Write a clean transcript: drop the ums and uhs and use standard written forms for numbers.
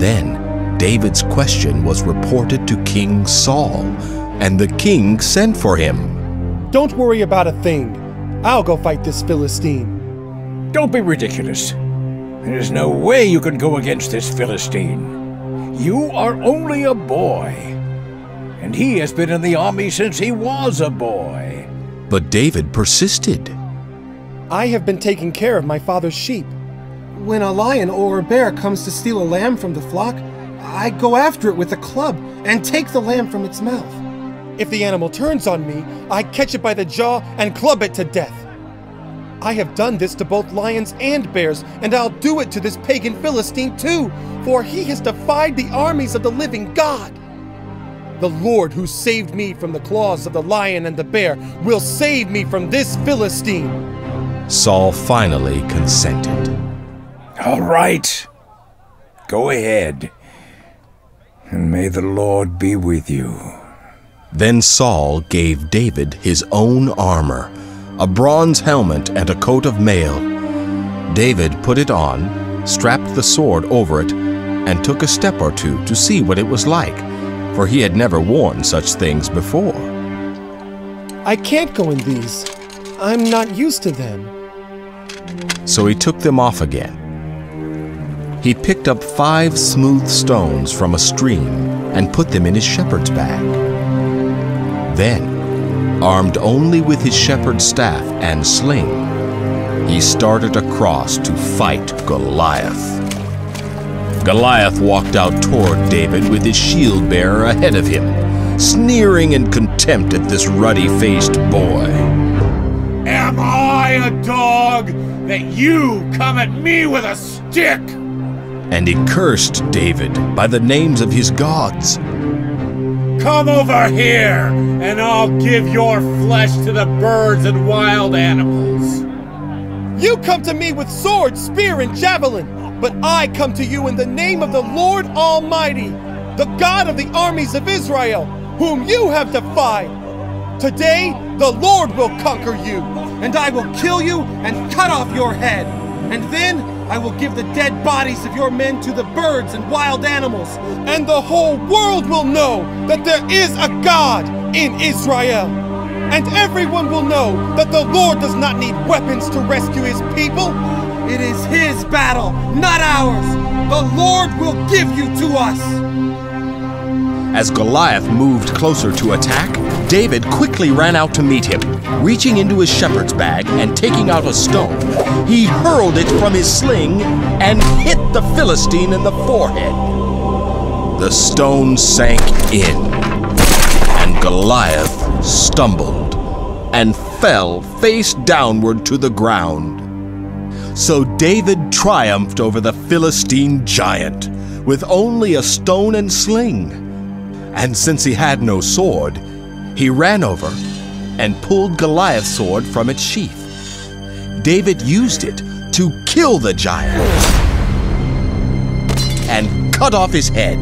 Then David's question was reported to King Saul, and the king sent for him. Don't worry about a thing. I'll go fight this Philistine. Don't be ridiculous. There's no way you can go against this Philistine. You are only a boy, and he has been in the army since he was a boy. But David persisted. I have been taking care of my father's sheep. When a lion or a bear comes to steal a lamb from the flock, I go after it with a club and take the lamb from its mouth. If the animal turns on me, I catch it by the jaw and club it to death. I have done this to both lions and bears, and I'll do it to this pagan Philistine too, for he has defied the armies of the living God. The Lord who saved me from the claws of the lion and the bear will save me from this Philistine. Saul finally consented. All right. Go ahead, and may the Lord be with you. Then Saul gave David his own armor, a bronze helmet and a coat of mail. David put it on, strapped the sword over it, and took a step or two to see what it was like, for he had never worn such things before. I can't go in these. I'm not used to them. So he took them off again. He picked up 5 smooth stones from a stream and put them in his shepherd's bag. Then, armed only with his shepherd's staff and sling, he started across to fight Goliath. Goliath walked out toward David with his shield-bearer ahead of him, sneering in contempt at this ruddy-faced boy. Am I a dog that you come at me with a stick? And he cursed David by the names of his gods. Come over here, and I'll give your flesh to the birds and wild animals. You come to me with sword, spear, and javelin, but I come to you in the name of the Lord Almighty, the God of the armies of Israel, whom you have defied. Today, the Lord will conquer you, and I will kill you and cut off your head. And then I will give the dead bodies of your men to the birds and wild animals, and the whole world will know that there is a God in Israel. And everyone will know that the Lord does not need weapons to rescue his people. It is his battle, not ours. The Lord will give you to us. As Goliath moved closer to attack, David quickly ran out to meet him. Reaching into his shepherd's bag and taking out a stone, he hurled it from his sling and hit the Philistine in the forehead. The stone sank in, and Goliath stumbled and fell face downward to the ground. So David triumphed over the Philistine giant with only a stone and sling. And since he had no sword, he ran over and pulled Goliath's sword from its sheath. David used it to kill the giant and cut off his head.